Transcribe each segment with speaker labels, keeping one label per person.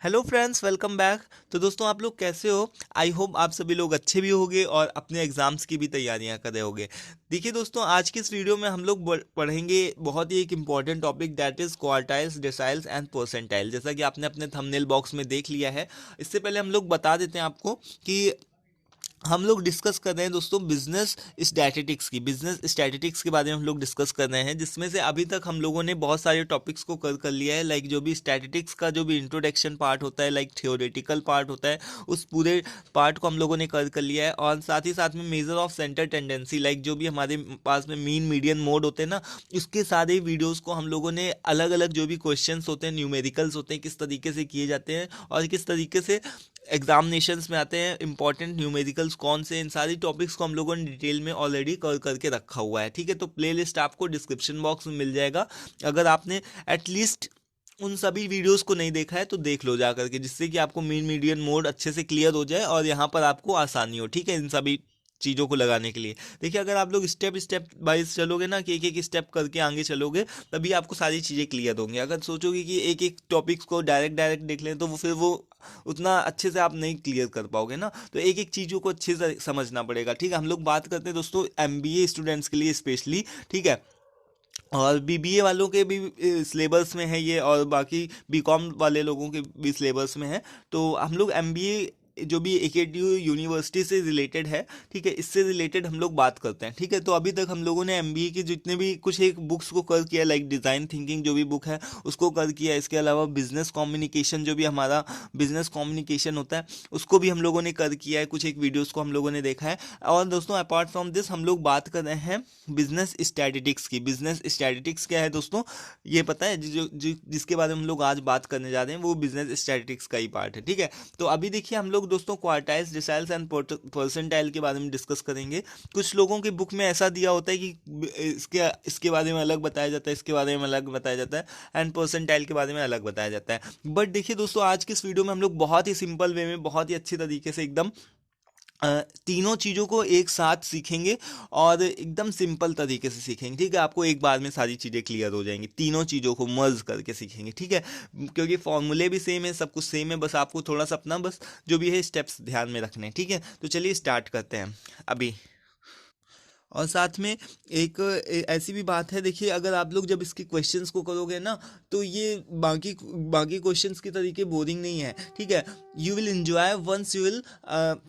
Speaker 1: Hello friends, welcome back. तो दोस्तों, आप लोग कैसे हो? आई होप आप सभी लोग अच्छे भी होंगे और अपने एग्जाम्स की भी तैयारियां कर रहे होंगे। देखिए दोस्तों, आज की इस वीडियो में हम लोग पढ़ेंगे बहुत ही एक important topic, that is quartiles, deciles and percentile. जैसा कि आपने अपने थंबनेल बॉक्स में देख लिया है। इससे पहले हम लोग बता देते हैं आपको कि हम लोग डिस्कस कर रहे हैं दोस्तों बिजनेस स्टैटिस्टिक्स के बारे में हम लोग डिस्कस कर रहे हैं, जिसमें से अभी तक हम लोगों ने बहुत सारे टॉपिक्स को कर लिया है। लाइक जो भी स्टैटिस्टिक्स का जो भी इंट्रोडक्शन पार्ट होता है, लाइक थियोरेटिकल पार्ट होता है, उस पूरे पार्ट को हम लोगों ने कर लिया है। और साथ ही साथ में major of centre tendency, like जो भी हमारे पास में मीन मीडियन मोड होते हैं ना, उसके सारे वीडियोस को हम लोगों ने अलग अलग जो भी क्वेश्चंस होते हैं, न्यूमेरिकल्स होते हैं, किस तरीके से किए जाते हैं और किस तरीके से एग्जामिनेशंस में आते हैं, इंपॉर्टेंट न्यूमेरिकल्स कौन से, इन सारी टॉपिक्स को हम लोगों ने डिटेल में ऑलरेडी कर करके रखा हुआ है। ठीक है, तो प्लेलिस्ट आपको डिस्क्रिप्शन बॉक्स में मिल जाएगा। अगर आपने एटलीस्ट उन सभी वीडियोस को नहीं देखा है तो देख लो जा करके, जिससे कि आपको मीन मीडियन मोड अच्छे से क्लियर हो जाए और यहाँ पर आपको आसानी हो। ठीक है, इन सभी चीज़ों को लगाने के लिए। देखिए, अगर आप लोग स्टेप स्टेप वाइज चलोगे ना, कि एक एक स्टेप करके आगे चलोगे, तभी आपको सारी चीज़ें क्लियर होंगी। अगर सोचोगे कि एक एक टॉपिक्स को डायरेक्ट डायरेक्ट देख लें, तो वो फिर वो उतना अच्छे से आप नहीं क्लियर कर पाओगे ना। तो एक एक चीज़ों को अच्छे से समझना पड़ेगा। ठीक है, हम लोग बात करते हैं दोस्तों एमबीए स्टूडेंट्स के लिए स्पेशली। ठीक है, और बीबीए वालों के भी सिलेबस में है ये, और बाकी बीकॉम वाले लोगों के भी सिलेबस में है। तो हम लोग एमबीए जो भी एकेडयू यूनिवर्सिटी से रिलेटेड है, ठीक है, इससे रिलेटेड हम लोग बात करते हैं। ठीक है, तो अभी तक हम लोगों ने एमबीए की जितने भी कुछ एक बुक्स को कर किया, लाइक डिज़ाइन थिंकिंग जो भी बुक है उसको कर किया। इसके अलावा बिजनेस कम्युनिकेशन, जो भी हमारा बिजनेस कम्युनिकेशन होता है, उसको भी हम लोगों ने कर किया है। कुछ एक वीडियोस को हम लोगों ने देखा है। और दोस्तों, अपार्ट फ्रॉम दिस हम लोग बात कर रहे हैं बिजनेस स्टैटिस्टिक्स की। बिजनेस स्टैटिस्टिक्स क्या है दोस्तों, ये पता है? जिसके बारे में हम लोग आज बात करने जा रहे हैं, वो बिजनेस स्टैटिस्टिक्स का ही पार्ट है। ठीक है, तो अभी देखिए, हम लोग दोस्तों क्वार्टाइल्स, डिसाइल्स एंड परसेंटाइल के बारे में डिस्कस करेंगे। कुछ लोगों की बुक में ऐसा दिया होता है कि इसके इसके बारे में अलग बताया जाता है, इसके बारे में अलग बताया जाता है, एंड परसेंटाइल के बारे में अलग बताया जाता है। बट देखिए दोस्तों, आज की इस वीडियो में हम लोग बहुत ही सिंपल वे में, बहुत ही अच्छी तरीके से एकदम तीनों चीज़ों को एक साथ सीखेंगे और एकदम सिंपल तरीके से सीखेंगे। ठीक है, आपको एक बार में सारी चीज़ें क्लियर हो जाएंगी, तीनों चीज़ों को मर्ज करके सीखेंगे। ठीक है, क्योंकि फॉर्मूले भी सेम है, सब कुछ सेम है, बस आपको थोड़ा सा अपना बस जो भी है स्टेप्स ध्यान में रखने हैं। ठीक है, तो चलिए स्टार्ट करते हैं अभी। और साथ में एक ऐसी भी बात है, देखिए, अगर आप लोग जब इसके क्वेश्चंस को करोगे ना, तो ये बाकी बाकी क्वेश्चंस की तरीके बोरिंग नहीं है। ठीक है, you will enjoy once you will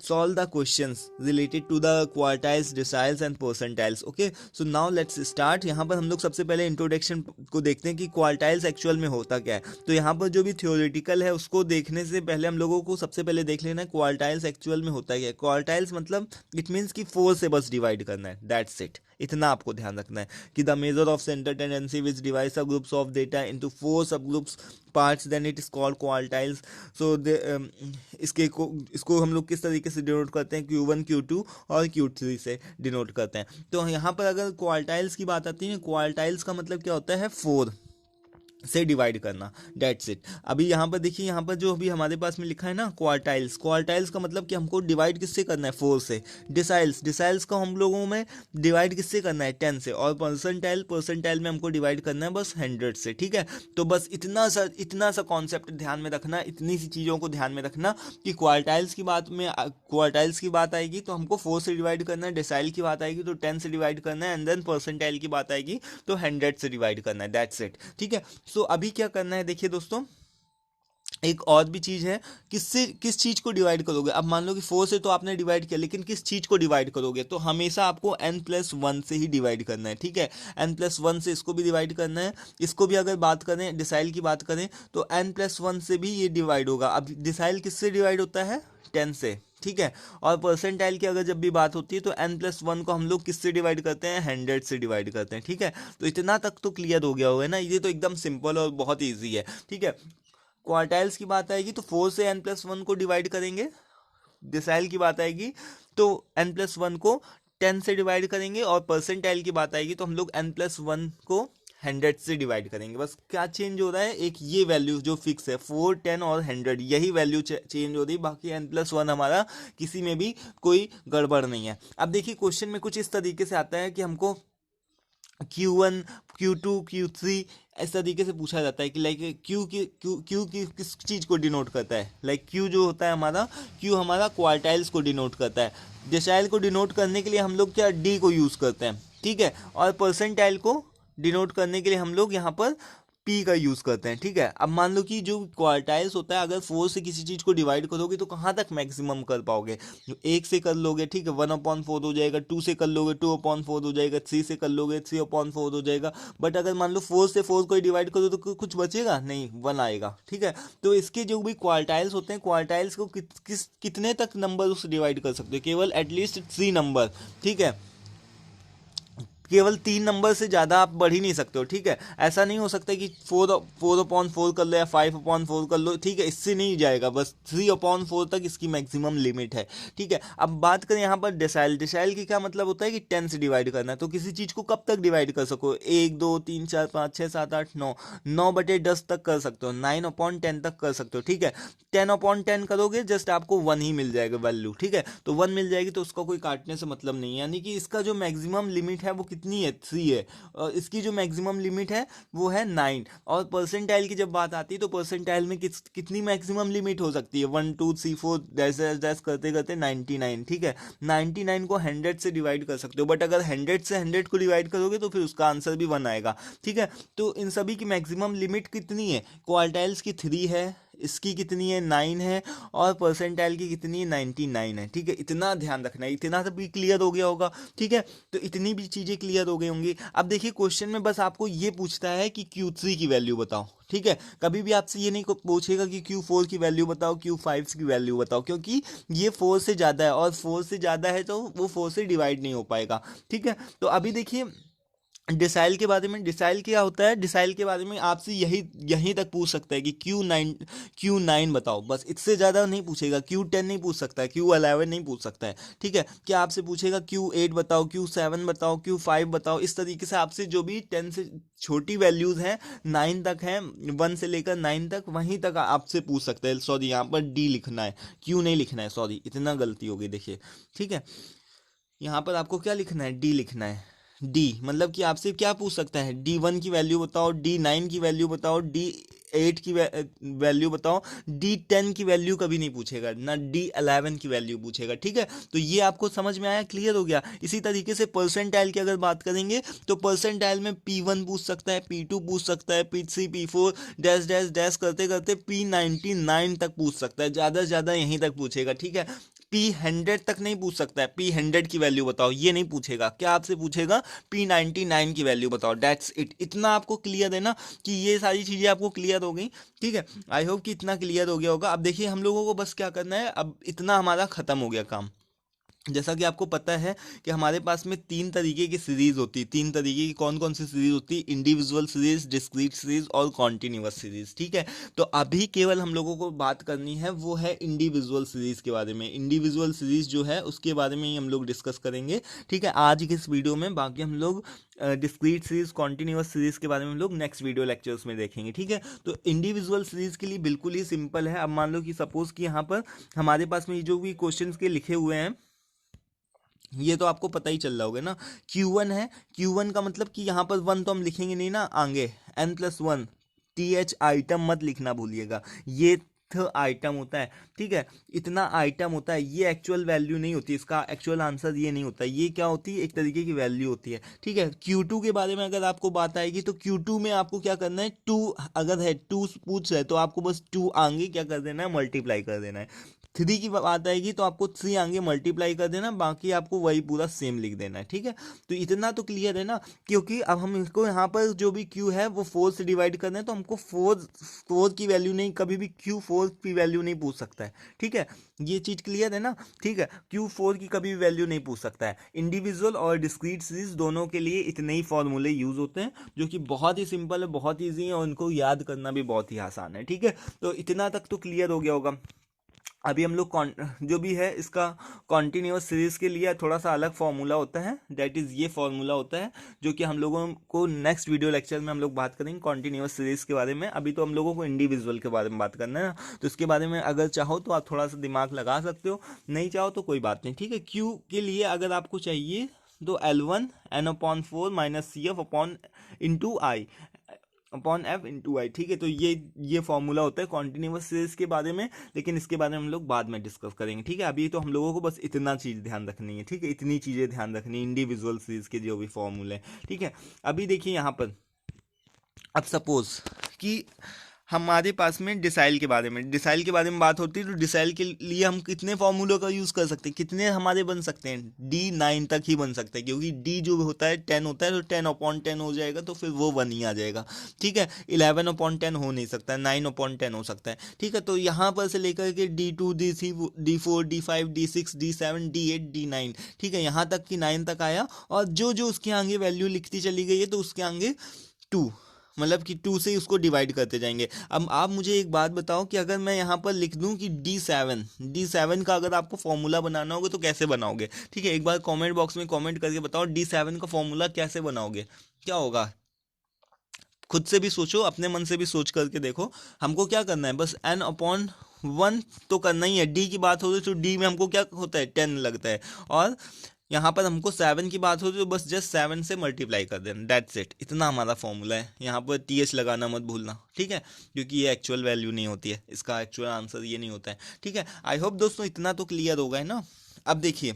Speaker 1: solve the questions related to the quartiles, deciles and percentiles. Okay, so now let's start. यहाँ पर हम लोग सबसे पहले इंट्रोडक्शन को देखते हैं कि क्वार्टाइल्स एक्चुअल में होता क्या है। तो यहाँ पर जो भी थ्योरेटिकल है उसको देखने से पहले हम लोगों को सबसे पहले देख लेना है क्वार्टाइल्स एक्चुअल में होता क्या है। क्वार्टाइल्स मतलब इट मीन्स कि फोर से बस डिवाइड करना है, दैट्स इट। इतना आपको ध्यान रखना है कि the measure of centre tendency which divide sub groups of data into four sub groups parts, then it is called quartiles. So इसको हम लोग किस तरीके से डिनोट करते हैं? Q1, Q2 और Q3 से डिनोट करते हैं। तो यहाँ पर अगर क्वार्टाइल्स की बात आती है, क्वार्टाइल्स का मतलब क्या होता है? फोर से डिवाइड करना, डेट्स इट। अभी यहाँ पर देखिए, यहाँ पर जो अभी हमारे पास में लिखा है ना क्वार्टाइल्स, क्वार्टाइल्स का मतलब कि हमको डिवाइड किससे करना है? फोर से। डिसाइल्स, डिसाइल्स को हम लोगों में डिवाइड किससे करना है? 10 से। और परसेंटाइल, परसेंटाइल में हमको डिवाइड करना है बस 100 से। ठीक है, तो बस इतना सा कॉन्सेप्ट ध्यान में रखना, इतनी सी चीज़ों को ध्यान में रखना कि क्वार्टाइल्स की बात आएगी तो हमको 4 से डिवाइड करना है, डिसाइल की बात आएगी तो 10 से डिवाइड करना है, एंड देन परसेंटाइल की बात आएगी तो 100 से डिवाइड करना है, दैट्स इट। ठीक है, सो अभी क्या करना है, देखिए दोस्तों, एक और भी चीज है। किस चीज को डिवाइड करोगे? अब मान लो कि 4 से तो आपने डिवाइड किया, लेकिन किस चीज को डिवाइड करोगे? तो हमेशा आपको n+1 से ही डिवाइड करना है। ठीक है, n+1 से इसको भी डिवाइड करना है। इसको भी अगर बात करें, डिसाइल की बात करें, तो n+1 से भी ये डिवाइड होगा। अब डिसाइल किससे डिवाइड होता है? 10 से। ठीक है, और परसेंटाइल की अगर जब भी बात होती है तो n+1 को हम लोग किससे डिवाइड करते हैं? 100 से डिवाइड करते हैं। ठीक है, तो इतना तक तो क्लियर हो गया होगा ना? ये तो एकदम सिंपल और बहुत ईजी है। ठीक है, क्वार्टाइल्स की बात आएगी तो 4 से n+1 को डिवाइड करेंगे। डिसाइल की बात आएगी तो n+1 को 10 से डिवाइड करेंगे। और परसेंटाइल की बात आएगी तो हम लोग n+1 को 100 से डिवाइड करेंगे। बस क्या चेंज हो रहा है? एक ये वैल्यू जो फिक्स है, 4, 10 और 100, यही वैल्यू चेंज हो रही है। बाकी n+1 हमारा किसी में भी कोई गड़बड़ नहीं है। अब देखिए, क्वेश्चन में कुछ इस तरीके से आता है कि हमको Q1, Q2, Q3 इस तरीके से पूछा जाता है कि लाइक क्यू किस चीज़ को डिनोट करता है। लाइक क्यू जो होता है हमारा, क्यू हमारा क्वार्टाइल्स को डिनोट करता है। डेसाइल को डिनोट करने के लिए हम लोग क्या डी को यूज़ करते हैं, ठीक है। और परसेंटाइल को डिनोट करने के लिए हम लोग यहाँ पर पी का यूज़ करते हैं, ठीक है। अब मान लो कि जो क्वार्टाइल्स होता है, अगर 4 से किसी चीज़ को डिवाइड करोगे तो कहाँ तक मैक्सिमम कर पाओगे, 1 से कर लोगे, ठीक है, 1/4 हो जाएगा, 2 से कर लोगे 2/4 हो जाएगा, 3 से कर लोगे 3/4 हो जाएगा। बट अगर मान लो 4 से 4 को डिवाइड करो तो कुछ बचेगा नहीं, 1 आएगा, ठीक है। तो इसके जो भी क्वार्टाइल्स होते हैं, क्वार्टाइल्स को कितने तक नंबर से डिवाइड कर सकते हो, केवल एटलीस्ट 3 नंबर, ठीक है। केवल 3 नंबर से ज़्यादा आप बढ़ ही नहीं सकते हो, ठीक है। ऐसा नहीं हो सकता कि 4/4 कर लो या 5/4 कर लो, ठीक है, इससे नहीं जाएगा, बस 3/4 तक इसकी मैक्सिमम लिमिट है, ठीक है। अब बात करें यहाँ पर डेसाइल। डेसाइल की क्या मतलब होता है कि 10 से डिवाइड करना है। तो किसी चीज़ को कब तक डिवाइड कर सको, 1 2 3 4 5 6 7 8 9, 9/10 तक कर सकते हो, 9/10 तक कर सकते हो, ठीक है। 10/10 करोगे जस्ट आपको 1 ही मिल जाएगा वैल्यू, ठीक है। तो 1 मिल जाएगी तो उसका कोई काटने से मतलब नहीं है, यानी कि इसका जो मैक्सिमम लिमिट है वो कितनी है, 3 है। और इसकी जो मैक्सिमम लिमिट है वो है 9। और परसेंटाइल की जब बात आती है तो परसेंटाइल में कितनी मैक्सिमम लिमिट हो सकती है, 1 2 3 4 डैश डैश डैश करते करते 99, ठीक है। 99 को 100 से डिवाइड कर सकते हो, बट अगर 100 से 100 को डिवाइड करोगे तो फिर उसका आंसर भी 1 आएगा, ठीक है। तो इन सभी की मैक्सिमम लिमिट कितनी है, क्वार्टाइल्स की 3 है, इसकी कितनी है 9 है, और परसेंटाइल की कितनी है 99 है, ठीक है। इतना ध्यान रखना है, इतना तो भी क्लियर हो गया होगा, ठीक है। तो इतनी भी चीज़ें क्लियर हो गई होंगी। अब देखिए क्वेश्चन में बस आपको ये पूछता है कि Q3 की वैल्यू बताओ, ठीक है। कभी भी आपसे ये नहीं पूछेगा कि Q4 की वैल्यू बताओ, Q5 की वैल्यू बताओ, क्योंकि ये 4 से ज़्यादा है और 4 से ज़्यादा है तो वो 4 से डिवाइड नहीं हो पाएगा, ठीक है। तो अभी देखिए डिसाइल के बारे में, डिसाइल क्या होता है, डिसाइल के बारे में आपसे यहीं तक पूछ सकता है कि Q9 बताओ, बस इससे ज़्यादा नहीं पूछेगा। Q10 नहीं पूछ सकता है, Q11 नहीं पूछ सकता है, ठीक है। क्या आपसे पूछेगा Q8 बताओ, Q7 बताओ, Q5 बताओ, इस तरीके से आपसे जो भी 10 से छोटी वैल्यूज़ हैं, 9 तक हैं, 1 से लेकर 9 तक, वहीं तक आपसे पूछ सकते हैं। सॉरी, यहाँ पर डी लिखना है, Q नहीं लिखना है, सॉरी, इतना गलती हो गई, देखिए, ठीक है। यहाँ पर आपको क्या लिखना है, डी लिखना है। डी मतलब कि आपसे क्या पूछ सकता है, D1 की वैल्यू बताओ, D9 की वैल्यू बताओ, D8 की वैल्यू बताओ। D10 की वैल्यू कभी नहीं पूछेगा ना, D11 की वैल्यू पूछेगा, ठीक है। तो ये आपको समझ में आया, क्लियर हो गया। इसी तरीके से परसेंटाइल की अगर बात करेंगे तो परसेंटाइल में P1 पूछ सकता है, P2 पूछ सकता है, P3 P4 dash dash dash करते करते P99 तक पूछ सकता है, ज़्यादा से ज़्यादा यहीं तक पूछेगा, ठीक है। P100 तक नहीं पूछ सकता है, P100 की वैल्यू बताओ, ये नहीं पूछेगा। क्या आपसे पूछेगा, P99 की वैल्यू बताओ, डेट्स इट। इतना आपको क्लियर है ना, कि ये सारी चीज़ें आपको क्लियर हो गई, ठीक है। आई होप कि इतना क्लियर हो गया होगा। अब देखिए हम लोगों को बस क्या करना है, अब इतना हमारा ख़त्म हो गया काम। जैसा कि आपको पता है कि हमारे पास में 3 तरीके की सीरीज होती है। 3 तरीके की कौन कौन सी सीरीज होती है, इंडिविजुअल सीरीज, डिस्क्रीट सीरीज और कॉन्टिन्यूअस सीरीज, ठीक है। तो अभी केवल हम लोगों को बात करनी है वो है इंडिविजुअल सीरीज के बारे में। इंडिविजुअल सीरीज जो है उसके बारे में ही हम लोग डिस्कस करेंगे, ठीक है, आज की इस वीडियो में। बाकी हम लोग डिस्क्रीट सीरीज, कॉन्टिन्यूअस सीरीज के बारे में हम लोग नेक्स्ट वीडियो लेक्चर्स में देखेंगे, ठीक है। तो इंडिविजुअल सीरीज के लिए बिल्कुल ही सिंपल है। अब मान लो कि सपोज कि यहाँ पर हमारे पास में जो भी क्वेश्चन के लिखे हुए हैं, ये तो आपको पता ही चल रहा होगा ना। Q1 है, Q1 का मतलब कि यहाँ पर 1 तो हम लिखेंगे नहीं ना, आगे N+1 TH आइटम मत लिखना भूलिएगा, ये आइटम होता है, ठीक है। इतना आइटम होता है, ये एक्चुअल वैल्यू नहीं होती, इसका एक्चुअल आंसर ये नहीं होता, ये क्या होती है, एक तरीके की वैल्यू होती है, ठीक है। Q2 के बारे में अगर आपको बात आएगी तो Q2 में आपको क्या करना है, 2 अगर है, 2 पूछ रहा है तो आपको बस 2 आगे क्या कर देना है, मल्टीप्लाई कर देना है। 3 की बात आएगी तो आपको 3 आगे मल्टीप्लाई कर देना, बाकी आपको वही पूरा सेम लिख देना है, ठीक है। तो इतना तो क्लियर है ना, क्योंकि अब हम इसको यहाँ पर जो भी Q है वो 4 से डिवाइड करना है, तो हमको 4 की वैल्यू नहीं, कभी भी Q4 की वैल्यू नहीं पूछ सकता है, ठीक है। ये चीज़ क्लियर है ना, ठीक है। Q4 की कभी भी वैल्यू नहीं पूछ सकता है। इंडिविजुअल और डिस्क्रीट सीरीज दोनों के लिए इतने ही फॉर्मूले यूज़ होते हैं, जो कि बहुत ही सिंपल है, बहुत ईजी है, और उनको याद करना भी बहुत ही आसान है, ठीक है। तो इतना तक तो क्लियर हो गया होगा। अभी हम लोग जो भी है इसका कॉन्टिन्यूअस सीरीज के लिए थोड़ा सा अलग फार्मूला होता है, दैट इज़ ये फार्मूला होता है, जो कि हम लोगों को नेक्स्ट वीडियो लेक्चर में हम लोग बात करेंगे कॉन्टिन्यूअस सीरीज के बारे में। अभी तो हम लोगों को इंडिविजुअल के बारे में बात करना है ना, तो इसके बारे में अगर चाहो तो आप थोड़ा सा दिमाग लगा सकते हो, नहीं चाहो तो कोई बात नहीं, ठीक है। Q के लिए अगर आपको चाहिए तो L1 N/4 - CF/I upon F into आई, ठीक है। तो ये फॉर्मूला होता है कॉन्टिन्यूअस सीरीज के बारे में, लेकिन इसके बारे में हम लोग बाद में डिस्कस करेंगे, ठीक है। अभी तो हम लोगों को बस इतना चीज़ ध्यान रखनी है, ठीक है, इतनी चीज़ें ध्यान रखनी है इंडिविजुअल सीरीज के जो भी फॉर्मूले हैं, ठीक है। अभी देखिए यहाँ पर, अब सपोज कि हमारे पास में डिसाइल के बारे में बात होती है, तो डिसाइल के लिए हम कितने फॉर्मूलों का यूज़ कर सकते हैं, कितने हमारे बन सकते हैं, D9 तक ही बन सकते हैं, क्योंकि D जो होता है 10 होता है, तो 10/10 हो जाएगा, तो फिर वो 1 ही आ जाएगा, ठीक है। 11/10 हो नहीं सकता है, 9/10 हो सकता है, ठीक है। तो यहाँ पर से लेकर के D2 D3 D4 D5 D6 D7 D8 D9, ठीक है, यहाँ तक कि 9 तक आया, और जो जो उसके आगे वैल्यू लिखती चली गई है, तो उसके आगे 2, मतलब कि 2 से उसको डिवाइड करते जाएंगे। अब आप मुझे एक बात बताओ कि अगर मैं यहाँ पर लिख दूँ कि D7 का अगर आपको फॉर्मूला बनाना होगा तो कैसे बनाओगे, ठीक है। एक बार कमेंट बॉक्स में कमेंट करके बताओ D7 का फॉर्मूला कैसे बनाओगे, क्या होगा। खुद से भी सोचो, अपने मन से भी सोच करके देखो। हमको क्या करना है, बस n/1 तो करना ही है। डी की बात होती है तो डी में हमको क्या होता है, 10 लगता है, और यहाँ पर हमको 7 की बात होती है तो बस जस्ट 7 से मल्टीप्लाई कर देना, दैट्स इट। इतना हमारा फॉर्मूला है। यहाँ पर TH लगाना मत भूलना, ठीक है, क्योंकि ये एक्चुअल वैल्यू नहीं होती है, इसका एक्चुअल आंसर ये नहीं होता है, ठीक है। आई होप दोस्तों इतना तो क्लियर होगा है ना। अब देखिए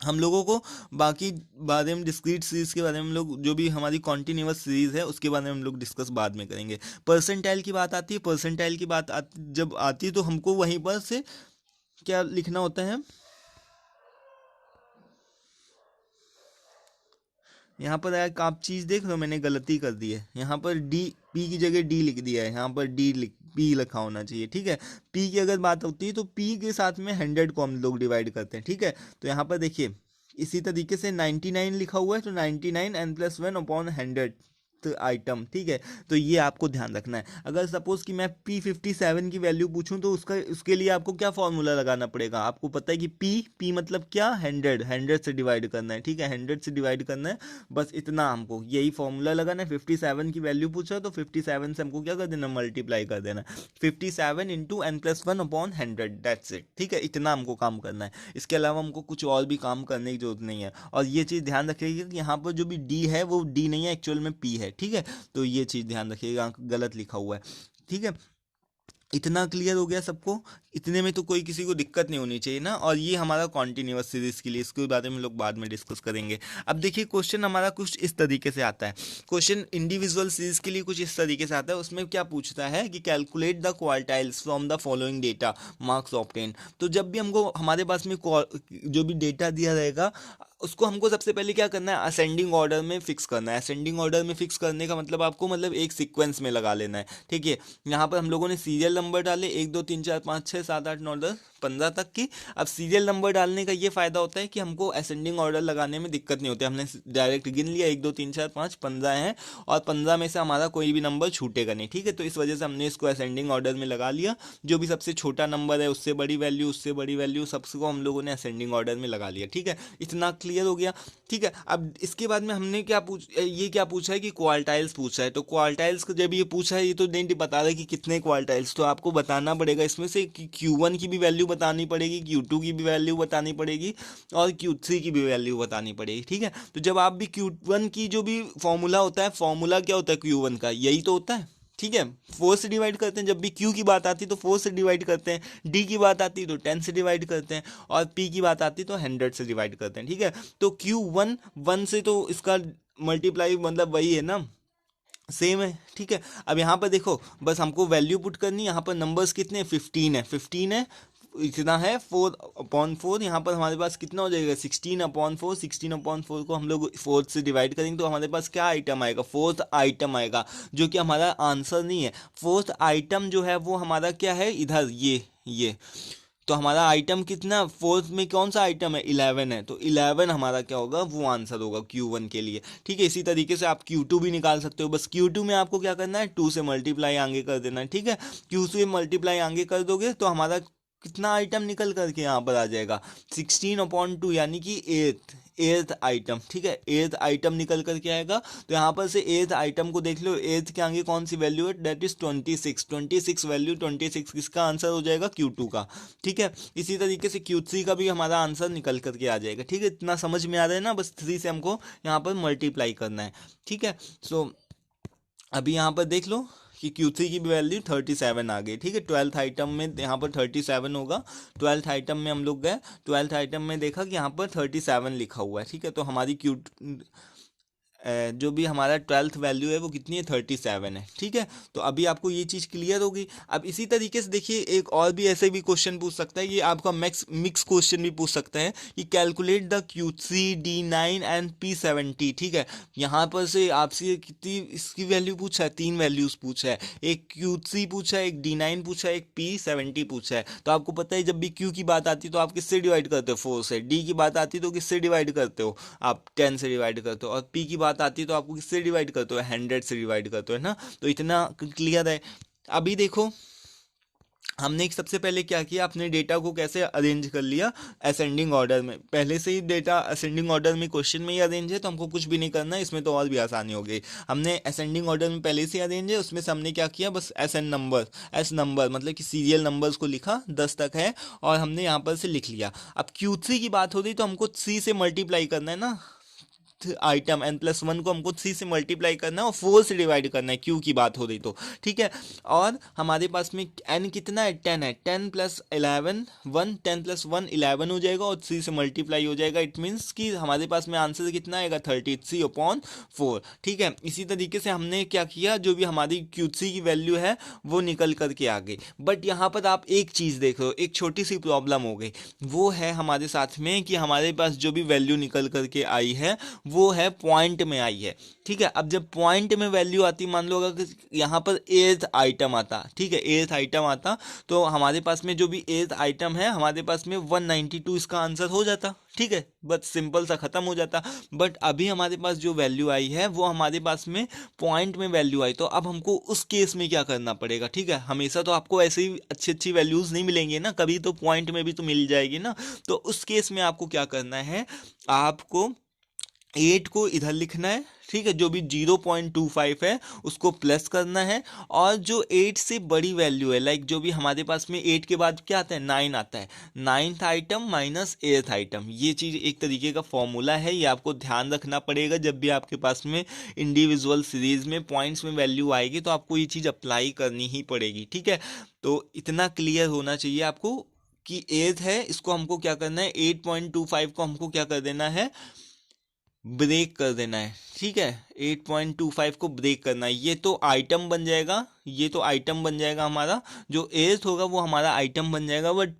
Speaker 1: हम लोगों को बाकी बारे में, डिस्क्रीट सीरीज के बारे में, हम लोग जो भी हमारी कॉन्टिन्यूअस सीरीज है उसके बारे में हम लोग डिस्कस बाद में करेंगे। परसेंटाइल की बात आती है, परसेंटाइल की बात जब आती है तो हमको वहीं पर से क्या लिखना होता है, यहाँ पर एक आप चीज़ देख लो, मैंने गलती कर दी है, यहाँ पर P की जगह D लिख दिया है, यहाँ पर P लिखा होना चाहिए, ठीक है। P की अगर बात होती है तो P के साथ में 100 को हम लोग डिवाइड करते हैं, ठीक है। तो यहाँ पर देखिए इसी तरीके से 99 लिखा हुआ है, तो 99 n+1/100 आइटम, ठीक है। तो ये आपको ध्यान रखना है। अगर सपोज कि मैं P57 की वैल्यू पूछूं तो उसके लिए आपको क्या फॉर्मूला लगाना पड़ेगा, आपको पता है कि P मतलब क्या, 100 से डिवाइड करना है, ठीक है, 100 से डिवाइड करना है, बस इतना हमको यही फॉर्मूला लगाना है। 57 की वैल्यू पूछा तो 57 से हमको क्या कर देना, मल्टीप्लाई कर देना, 57 इंटू n+1/100, दैट्स इट, ठीक है। इतना हमको काम करना है, इसके अलावा हमको कुछ और भी काम करने की जरूरत नहीं है। और ये चीज़ ध्यान रखिएगा कि यहाँ पर जो भी D है वो D नहीं है, एक्चुअल में P है, ठीक है। तो ये चीज़ ध्यान रखिएगा, गलत लिखा हुआ है, ठीक है। इतना क्लियर हो गया सबको, इतने में तो कोई किसी को दिक्कत नहीं होनी चाहिए ना। और ये हमारा कॉन्टिन्यूअस सीरीज के लिए, इसके बारे में लोग बाद में डिस्कस करेंगे। अब देखिए क्वेश्चन हमारा कुछ इस तरीके से आता है, क्वेश्चन इंडिविजुअल सीरीज के लिए कुछ इस तरीके से आता है। उसमें क्या पूछता है कि calculate the quartiles from the following data, marks obtain. तो जब भी हमको हमारे पास में जो भी डेटा दिया रहेगा उसको हमको सबसे पहले क्या करना है, असेंडिंग ऑर्डर में फिक्स करना है। असेंडिंग ऑर्डर में फिक्स करने का मतलब आपको मतलब एक सीक्वेंस में लगा लेना है, ठीक है। यहाँ पर हम लोगों ने सीरियल नंबर डाले 1 2 3 4 5 6 7 8 9 10 15 तक की। अब सीरियल नंबर डालने का ये फायदा होता है कि हमको असेंडिंग ऑर्डर लगाने में दिक्कत नहीं होती, हमने डायरेक्ट गिन लिया 1 2 3 4 5 15 है, और 15 में से हमारा कोई भी नंबर छूटेगा नहीं, ठीक है। तो इस वजह से हमने इसको असेंडिंग ऑर्डर में लगा लिया। जो भी सबसे छोटा नंबर है उससे बड़ी वैल्यू, उससे बड़ी वैल्यू, सबको हम लोगों ने असेंडिंग ऑर्डर में लगा लिया, ठीक है। इतना क्लियर हो गया, ठीक है। अब इसके बाद में हमने क्या पूछा है कि क्वार्टाइल्स पूछा है। तो क्वार्टाइल्स को जब ये पूछा है, ये तो नहीं बता रहा कि कितने क्वार्टाइल्स, तो आपको बताना पड़ेगा इसमें से कि Q1 की भी वैल्यू बतानी पड़ेगी, Q2 की भी वैल्यू बतानी पड़ेगी, और Q3 की भी वैल्यू बतानी पड़ेगी, ठीक है। तो जब आप भी Q1 की जो भी फॉर्मूला होता है, फॉर्मूला क्या होता है Q1 का, यही तो होता है, ठीक है। 4 से डिवाइड करते हैं, जब भी Q की बात आती है तो 4 से डिवाइड करते हैं, D की बात आती है तो 10 से डिवाइड करते हैं, और P की बात आती है तो 100 से डिवाइड करते हैं, ठीक है। तो Q1 1 से तो इसका मल्टीप्लाई मतलब वही है ना, सेम है, ठीक है। अब यहाँ पर देखो बस हमको वैल्यू पुट करनी, यहाँ पर नंबर्स कितने, 15 है, इतना है 4/4। यहाँ पर हमारे पास कितना हो जाएगा, 16/4। 16/4 को हम लोग 4 से डिवाइड करेंगे तो हमारे पास क्या आइटम आएगा, 4th आइटम आएगा, जो कि हमारा आंसर नहीं है। 4th आइटम जो है वो हमारा क्या है, इधर ये तो हमारा आइटम कितना, 4th में कौन सा आइटम है, 11 है, तो 11 हमारा क्या होगा, वो आंसर होगा Q1 के लिए, ठीक है। इसी तरीके से आप Q2 भी निकाल सकते हो, बस Q2 में आपको क्या करना है, 2 से मल्टीप्लाई आगे कर देना है, ठीक है। Q से मल्टीप्लाई आगे कर दोगे तो हमारा कितना आइटम निकल करके यहाँ पर आ जाएगा, 16/2, यानी कि एट्थ आइटम, ठीक है। एट्थ आइटम निकल करके आएगा। तो यहाँ पर से एट्थ आइटम को देख लो, एट्थ के आगे कौन सी वैल्यू है, दैट इज 26 वैल्यू, 26 किसका आंसर हो जाएगा, Q2 का, ठीक है। इसी तरीके से Q3 का भी हमारा आंसर निकल करके आ जाएगा, ठीक है। इतना समझ में आ रहा है ना, बस 3 से हमको यहाँ पर मल्टीप्लाई करना है, ठीक है। सो अभी यहाँ पर देख लो कि Q3 की वैल्यू 37 आ गई, ठीक है। 12th आइटम में यहाँ पर 37 होगा। 12th आइटम में हम लोग गए, 12th आइटम में देखा कि यहाँ पर 37 लिखा हुआ है, ठीक है। तो हमारी जो भी हमारा 12th वैल्यू है वो कितनी है, 37 है, ठीक है। तो अभी आपको ये चीज़ क्लियर होगी। अब इसी तरीके से देखिए एक और भी ऐसे भी क्वेश्चन पूछ सकता है, ये आपका मिक्स क्वेश्चन भी पूछ सकता है कि calculate the Q3 D9 and P70, ठीक है। यहाँ पर से आपसे कितनी इसकी वैल्यू पूछा है, 3 वैल्यूज पूछा है, एक Q3 पूछा है, एक D9 पूछा है, एक P70 पूछा है। तो आपको पता है जब भी Q की बात आती है तो आप किससे डिवाइड करते हो, 4 से। D की बात आती है तो किससे डिवाइड करते हो, आप 10 से डिवाइड करते हो। और P की बात आती है तो आपको किससे डिवाइड करते हो, 100 से डिवाइड करते हो, है ना। तो इतना क्लियर है। अभी देखो हमने सबसे पहले क्या किया, अपने डेटा को कैसे अरेंज कर लिया, असेंडिंग ऑर्डर में। पहले से ही डेटा असेंडिंग ऑर्डर में क्वेश्चन में ही अरेंज है, तो हमको कुछ भी नहीं करना है, इसमें तो और भी आसानी हो गई। हमने असेंडिंग ऑर्डर में पहले से अरेंज है, उसमें से हमने क्या किया, बस एस नंबर मतलब कि सीरियल नंबर्स को लिखा, 10 तक है, और हमने यहाँ पर से लिख लिया। अब Q3 की बात हो रही तो हमको C से मल्टीप्लाई करना है ना, आइटम n+1 को हमको 3 से मल्टीप्लाई करना है और 4 से डिवाइड करना है, क्यू की बात हो रही तो, ठीक है। और हमारे पास में n कितना है, 10 है, 10 + 11 1, 10 + 1 11 हो जाएगा और 3 से मल्टीप्लाई हो जाएगा। इट मीन्स कि हमारे पास में आंसर कितना आएगा, 33/4, ठीक है। इसी तरीके से हमने क्या किया, जो भी हमारी Q3 की वैल्यू है वो निकल करके आ गई। बट यहाँ पर आप एक चीज़ देख रहे हो, एक छोटी सी प्रॉब्लम हो गई, वो है हमारे साथ में कि हमारे पास जो भी वैल्यू निकल करके आई है वो है पॉइंट में आई है, ठीक है। अब जब पॉइंट में वैल्यू आती, मान लो अगर यहाँ पर 8th आइटम आता, ठीक है, 8th आइटम आता, तो हमारे पास में जो भी 8th आइटम है हमारे पास में 192 इसका आंसर हो जाता, ठीक है, बस सिंपल सा खत्म हो जाता। बट अभी हमारे पास जो वैल्यू आई है वो हमारे पास में पॉइंट में वैल्यू आई, तो अब हमको उस केस में क्या करना पड़ेगा, ठीक है। हमेशा तो आपको ऐसे ही अच्छी अच्छी वैल्यूज नहीं मिलेंगी ना, कभी तो पॉइंट में भी तो मिल जाएगी ना। तो उस केस में आपको क्या करना है, आपको 8 को इधर लिखना है, ठीक है, जो भी 0.25 है उसको प्लस करना है, और जो 8 से बड़ी वैल्यू है, लाइक जो भी हमारे पास में 8 के बाद क्या आता है, 9 आता है, 9th item minus 8th item, ये चीज़ एक तरीके का फॉर्मूला है, ये आपको ध्यान रखना पड़ेगा। जब भी आपके पास में इंडिविजुअल सीरीज में पॉइंट्स में वैल्यू आएगी तो आपको ये चीज़ अप्लाई करनी ही पड़ेगी, ठीक है। तो इतना क्लियर होना चाहिए आपको कि 8 है, इसको हमको क्या करना है, 8.25 को हमको क्या कर देना है, ब्रेक कर देना है, ठीक है, 8.25 को ब्रेक करना है। ये तो आइटम बन जाएगा, ये तो आइटम बन जाएगा हमारा, जो एथ होगा वो हमारा आइटम बन जाएगा, बट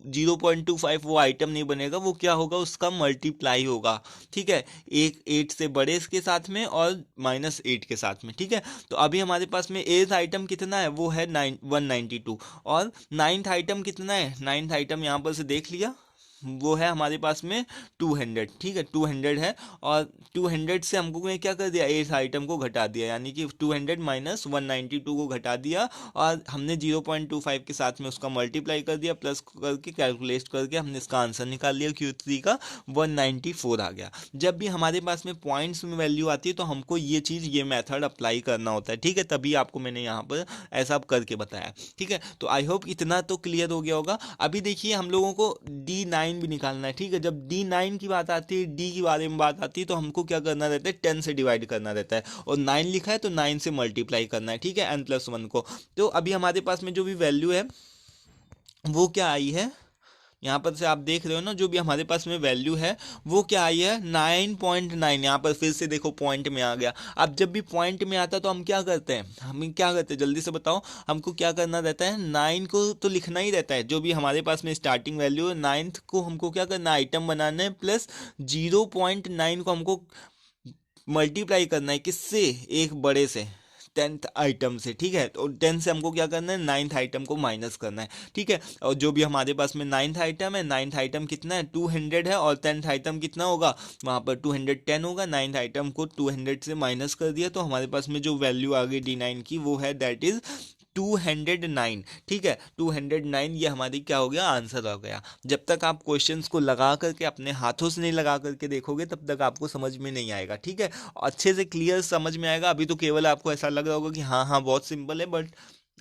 Speaker 1: 0.25 वो आइटम नहीं बनेगा, वो क्या होगा, उसका मल्टीप्लाई होगा, ठीक है, एक 8 से बड़े इसके साथ में और -8 के साथ में, ठीक है। तो अभी हमारे पास में एथ आइटम कितना है, वो है 192, और 9th आइटम कितना है, 9th आइटम यहाँ पर से देख लिया, वो है हमारे पास में 200, ठीक है, 200 है, और 200 से हमको क्या कर दिया, 8 आइटम को घटा दिया, यानी कि 200 माइनस 192 को घटा दिया, और हमने 0.25 के साथ में उसका मल्टीप्लाई कर दिया, प्लस करके कैलकुलेट करके हमने इसका आंसर निकाल लिया, Q3 का 194 आ गया। जब भी हमारे पास में पॉइंट्स में वैल्यू आती है तो हमको ये चीज़, ये मेथड अप्लाई करना होता है, ठीक है, तभी आपको मैंने यहाँ पर ऐसा करके बताया, ठीक है। तो आई होप इतना तो क्लियर हो गया होगा। अभी देखिए हम लोगों को D9 भी निकालना है, ठीक है। जब D9 की बात आती है, D की बारे में बात आती है, तो हमको क्या करना रहता है, 10 से डिवाइड करना रहता है, और 9 लिखा है तो 9 से मल्टीप्लाई करना है, ठीक है, n+1 को। तो अभी हमारे पास में जो भी वैल्यू है वो क्या आई है, यहाँ पर से आप देख रहे हो ना, जो भी हमारे पास में वैल्यू है वो क्या आई है, 9.9। यहाँ पर फिर से देखो पॉइंट में आ गया। अब जब भी पॉइंट में आता तो हम क्या करते हैं, हम क्या करते हैं, जल्दी से बताओ, हमको क्या करना रहता है, 9 को तो लिखना ही रहता है, जो भी हमारे पास में स्टार्टिंग वैल्यू है, 9th को हमको क्या करना है, आइटम बनाना है, प्लस 0.9 को हमको मल्टीप्लाई करना है, किससे, एक बड़े से, 10th आइटम से, ठीक है। तो 10 से हमको क्या करना है, 9th आइटम को माइनस करना है, ठीक है। और जो भी हमारे पास में 9th आइटम है, 9th आइटम कितना है, 200 है, और 10th आइटम कितना होगा, वहाँ पर 210 होगा, 9th आइटम को 200 से माइनस कर दिया, तो हमारे पास में जो वैल्यू आ गई D9 की वो है, दैट इज 209, ठीक है, 209, ये हमारी क्या हो गया, आंसर हो गया। जब तक आप क्वेश्चंस को लगा करके अपने हाथों से नहीं लगा करके देखोगे तब तक आपको समझ में नहीं आएगा, ठीक है, अच्छे से क्लियर समझ में आएगा। अभी तो केवल आपको ऐसा लग रहा होगा कि हाँ हाँ बहुत सिंपल है, बट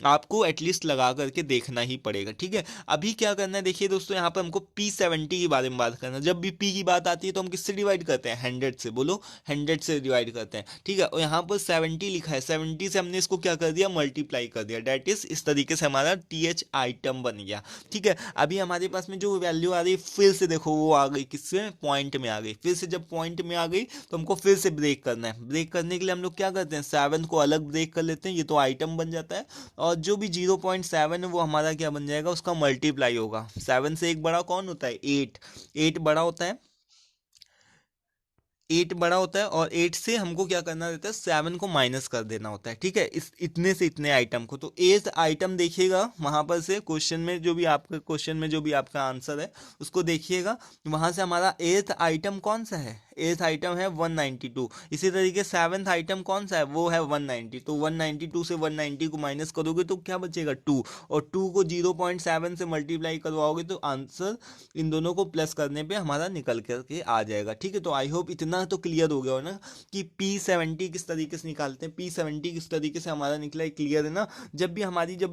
Speaker 1: आपको एटलीस्ट लगा करके देखना ही पड़ेगा, ठीक है। अभी क्या करना है, देखिए दोस्तों, यहाँ पर हमको P70 की बारे में बात करना है। जब भी P की बात आती है तो हम किससे डिवाइड करते हैं, 100 से, बोलो 100 से डिवाइड करते हैं, ठीक है। और यहाँ पर 70 लिखा है, 70 से हमने इसको क्या कर दिया, मल्टीप्लाई कर दिया, डेट इज इस तरीके से हमारा TH आइटम बन गया, ठीक है। अभी हमारे पास में जो वैल्यू आ रही है, फिर से देखो वो आ गई किससे, पॉइंट में आ गई। फिर से जब पॉइंट में आ गई तो हमको फिर से ब्रेक करना है। ब्रेक करने के लिए हम लोग क्या करते हैं, 7 को अलग ब्रेक कर लेते हैं, ये तो आइटम बन जाता है। और जो भी 0.7 है वो हमारा क्या बन जाएगा, उसका मल्टीप्लाई होगा। 7 से एक बड़ा कौन होता है, 8, 8 बड़ा होता है, 8 बड़ा होता है। और 8 से हमको क्या करना रहता है, 7 को माइनस कर देना होता है, ठीक है, इस इतने से इतने आइटम को। तो 8 आइटम देखिएगा वहां पर से, क्वेश्चन में जो भी आपका क्वेश्चन में जो भी आपका आंसर है उसको देखिएगा, वहां से हमारा 8th आइटम कौन सा है, 8th आइटम है 192। इसी तरीके 7th आइटम कौन सा है, वो है 190। तो 192 से 190 को माइनस करोगे तो क्या बचेगा, 2। और 2 को 0.7 से मल्टीप्लाई करवाओगे तो आंसर इन दोनों को प्लस करने पे हमारा निकल करके आ जाएगा, ठीक है। तो आई होप इतना तो क्लियर हो गया हो ना कि P70 किस तरीके से निकालते हैं, P70 किस तरीके से हमारा निकला है, क्लियर है ना। जब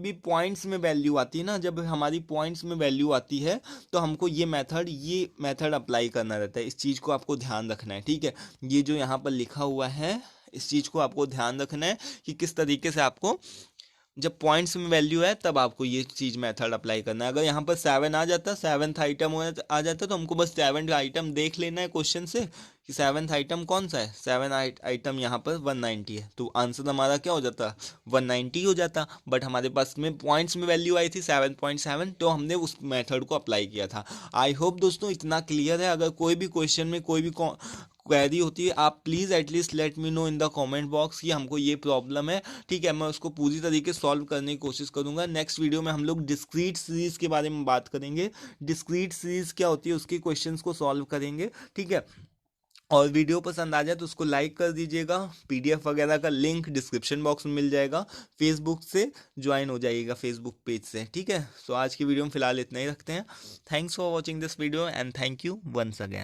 Speaker 1: भी पॉइंट्स में वैल्यू आती है ना, जब हमारी पॉइंट्स में वैल्यू आती है तो हमको ये मेथड अप्लाई करना रहता है। इस चीज़ को आपको ध्यान रखना है, ठीक है। ये जो यहाँ पर लिखा हुआ है, इस चीज़ को आपको ध्यान रखना है कि किस तरीके से आपको, जब पॉइंट्स में वैल्यू है तब आपको ये चीज़ मेथड अप्लाई करना है। अगर यहाँ पर 7 आ जाता, 7th आइटम आ जाता, तो हमको बस 7th आइटम देख लेना है क्वेश्चन से कि 7th आइटम कौन सा है। 7th आइटम यहाँ पर 190 है, तो आंसर हमारा क्या हो जाता, 190 हो जाता। बट हमारे पास में पॉइंट्स में वैल्यू आई थी 7.7, तो हमने उस मेथड को अप्लाई किया था। आई होप दोस्तों इतना क्लियर है। अगर कोई भी क्वेश्चन में कोई भी क्वेरी होती है, आप please at least let me know in the comment box कि हमको ये प्रॉब्लम है, ठीक है। मैं उसको पूरी तरीके से सॉल्व करने की कोशिश करूंगा। नेक्स्ट वीडियो में हम लोग डिस्क्रीट सीरीज़ के बारे में बात करेंगे। डिस्क्रीट सीरीज़ क्या होती है उसके क्वेश्चंस को सॉल्व करेंगे, ठीक है। और वीडियो पसंद आ जाए तो उसको लाइक कर दीजिएगा। PDF वगैरह का लिंक डिस्क्रिप्शन बॉक्स में मिल जाएगा। फेसबुक से ज्वाइन हो जाइएगा, फेसबुक पेज से, ठीक है। सो आज की वीडियो में फिलहाल इतना ही रखते हैं। Thanks for watching this video and thank you once again.